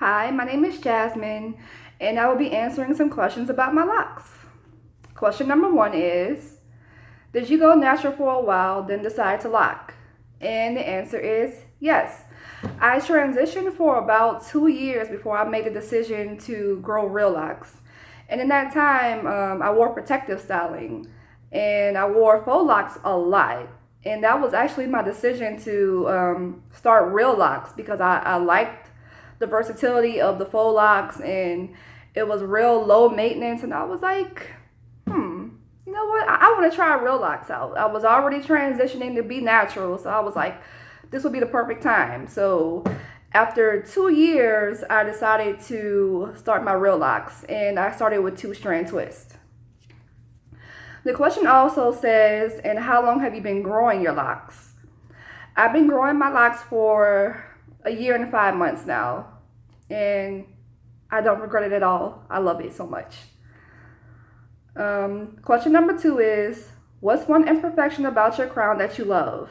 Hi, my name is Jasmin, and I will be answering some questions about my locks. Question number one is, did you go natural for a while, then decide to lock? And the answer is yes. I transitioned for about 2 years before I made the decision to grow real locks. And in that time, I wore protective styling, and I wore faux locks a lot. And that was actually my decision to start real locks because I liked the versatility of the faux locks, and it was real low maintenance. And I was like, you know what? I want to try real locks out. I was already transitioning to be natural, so I was like, this would be the perfect time. So after 2 years, I decided to start my real locks, and I started with 2-strand twist. The question also says, and how long have you been growing your locks? I've been growing my locks for a year and 5 months now, and I don't regret it at all. I love it so much. Question number 2 is, what's one imperfection about your crown that you love?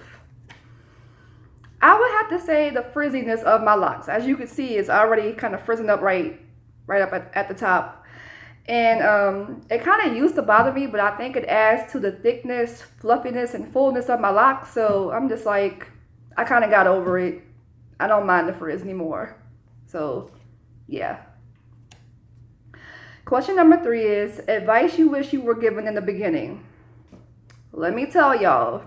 I would have to say the frizziness of my locks. As you can see, it's already kind of frizzing up right up at the top. And it kind of used to bother me, but I think it adds to the thickness, fluffiness, and fullness of my locks. So I'm just like, I kind of got over it. I don't mind the frizz anymore. So, yeah. Question number 3 is, advice you wish you were given in the beginning. Let me tell y'all,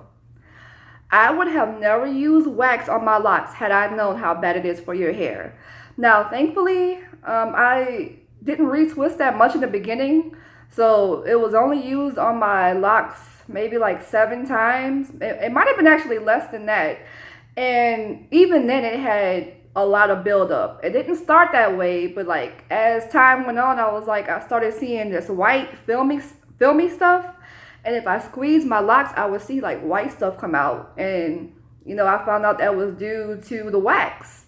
I would have never used wax on my locks had I known how bad it is for your hair. Now, thankfully, I didn't retwist that much in the beginning, so it was only used on my locks maybe like 7 times. It might have been actually less than that. And even then, it had a lot of buildup. It didn't start that way, but like as time went on, I started seeing this white filmy stuff. And if I squeezed my locks, I would see like white stuff come out. And, I found out that was due to the wax.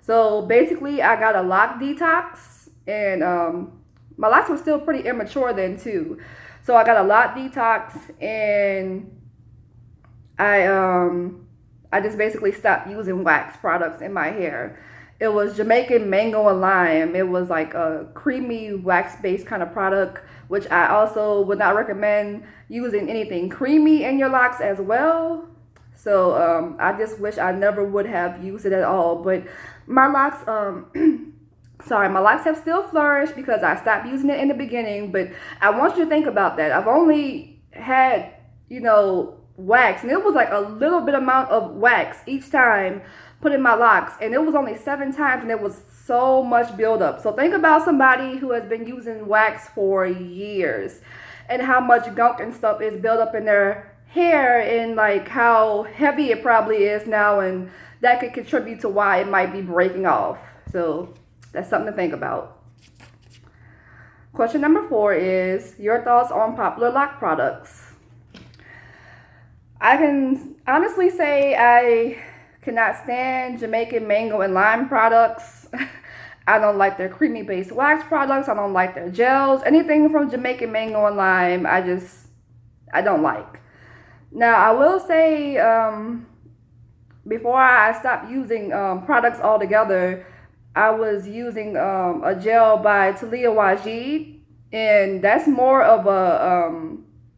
So basically, I got a lock detox, and my locks were still pretty immature then too. So I got a lock detox, and I just basically stopped using wax products in my hair. It was Jamaican mango and lime. It was like a creamy wax-based kind of product, which I also would not recommend using anything creamy in your locks as well. So I just wish I never would have used it at all. But my locks, my locks have still flourished because I stopped using it in the beginning. But I want you to think about that. I've only had, wax, and it was like a little bit amount of wax each time put in my locks, and it was only 7 times, and it was so much buildup. So think about somebody who has been using wax for years and how much gunk and stuff is built up in their hair, and like how heavy it probably is now, and that could contribute to why it might be breaking off. So that's something to think about. Question number 4 is your thoughts on popular lock products. I can honestly say I cannot stand Jamaican mango and lime products. I don't like their creamy based wax products. I don't like their gels. Anything from Jamaican mango and lime, I don't like. Now, I will say, before I stopped using products altogether, I was using a gel by Talia Wajid, and that's more of a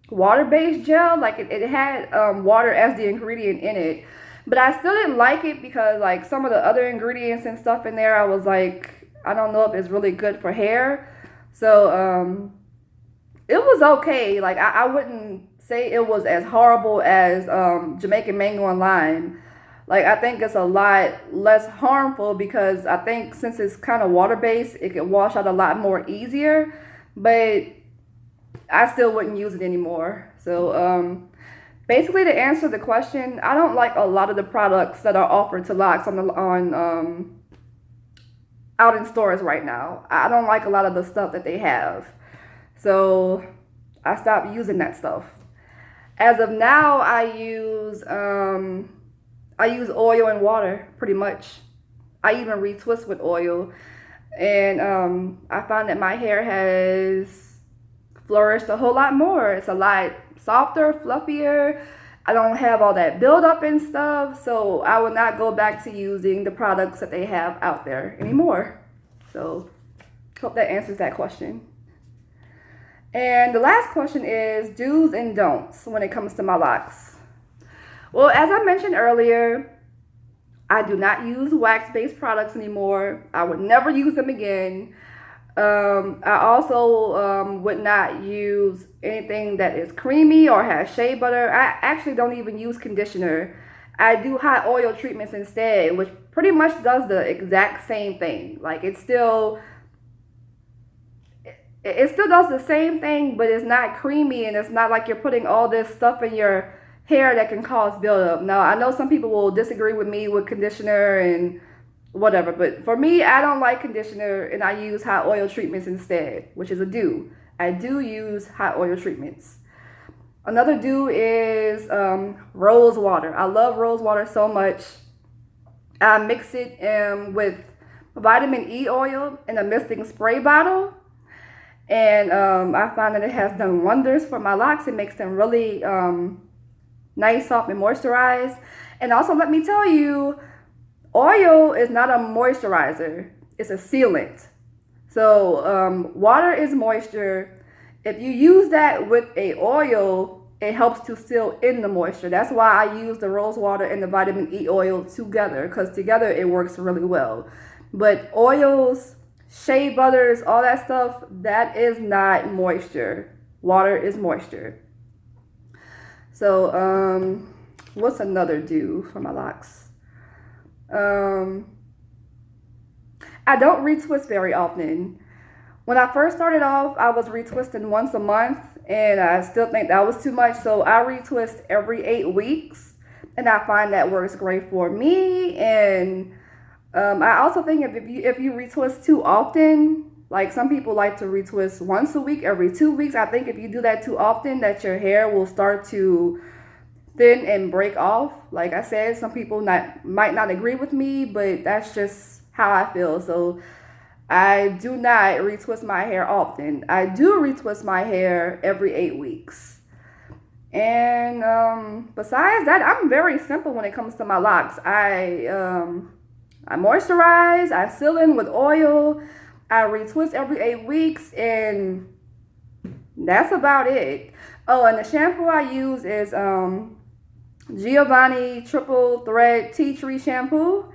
water-based gel. Like it had water as the ingredient in it, but I still didn't like it because like some of the other ingredients and stuff in there, I was like, I don't know if it's really good for hair. So it was okay. Like I wouldn't say it was as horrible as Jamaican mango and lime. Like I think it's a lot less harmful because I think since it's kind of water-based, it can wash out a lot more easier. But I still wouldn't use it anymore. So basically, to answer the question, I don't like a lot of the products that are offered to locks on out in stores right now. I don't like a lot of the stuff that they have. So I stopped using that stuff. As of now, I use oil and water pretty much. I even retwist with oil, and I found that my hair has flourished a whole lot more. It's a lot softer, fluffier. I don't have all that buildup and stuff, so I will not go back to using the products that they have out there anymore. So hope that answers that question. And the last question is do's and don'ts when it comes to my locks. Well, as I mentioned earlier, I do not use wax-based products anymore. I would never use them again. I also would not use anything that is creamy or has shea butter. I actually don't even use conditioner. I do hot oil treatments instead, which pretty much does the exact same thing. Like it still does the same thing, but it's not creamy and it's not like you're putting all this stuff in your hair that can cause buildup. Now, I know some people will disagree with me with conditioner and whatever, but for me, I don't like conditioner and I use hot oil treatments instead, which is a do. I do use hot oil treatments. Another do is rose water. I love rose water so much. I mix it with vitamin E oil in a misting spray bottle. And I find that it has done wonders for my locks. It makes them really nice, soft, and moisturized. And also, let me tell you, oil is not a moisturizer. It's a sealant. So water is moisture. If you use that with a oil, it helps to seal in the moisture. That's why I use the rose water and the vitamin E oil together, because together it works really well. But oils, shea butters, all that stuff, that is not moisture. Water is moisture. So what's another do for my locks? I don't retwist very often. When I first started off, I was retwisting once a month, and I still think that was too much. So I retwist every 8 weeks, and I find that works great for me. And I also think if you retwist too often, like some people like to retwist once a week, every 2 weeks. I think if you do that too often, that your hair will start to thin and break off. Like I said, some people might not agree with me, but that's just how I feel. So I do not retwist my hair often. I do retwist my hair every 8 weeks. And besides that, I'm very simple when it comes to my locks. I moisturize, I seal in with oil, I retwist every 8 weeks, and that's about it. Oh, and the shampoo I use is Giovanni Triple Thread Tea Tree Shampoo.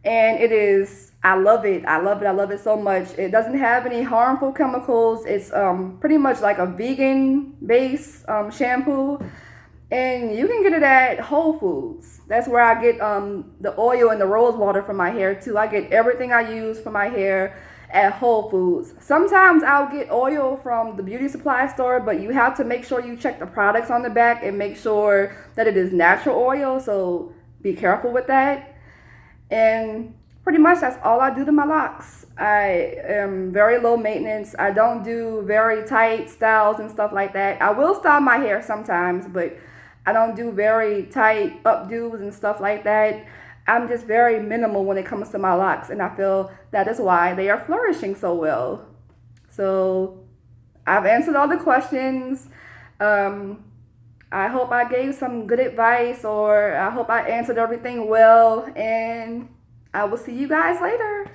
And it is, I love it. I love it. I love it so much. It doesn't have any harmful chemicals. It's pretty much like a vegan-based shampoo. And you can get it at Whole Foods. That's where I get the oil and the rose water for my hair too. I get everything I use for my hair at Whole Foods. Sometimes I'll get oil from the beauty supply store, but you have to make sure you check the products on the back and make sure that it is natural oil. So be careful with that. And pretty much that's all I do to my locks. I am very low maintenance. I don't do very tight styles and stuff like that. I will style my hair sometimes, but I don't do very tight updos and stuff like that. I'm just very minimal when it comes to my locks, and I feel that is why they are flourishing so well. So I've answered all the questions. I hope I gave some good advice, or I hope I answered everything well, and I will see you guys later.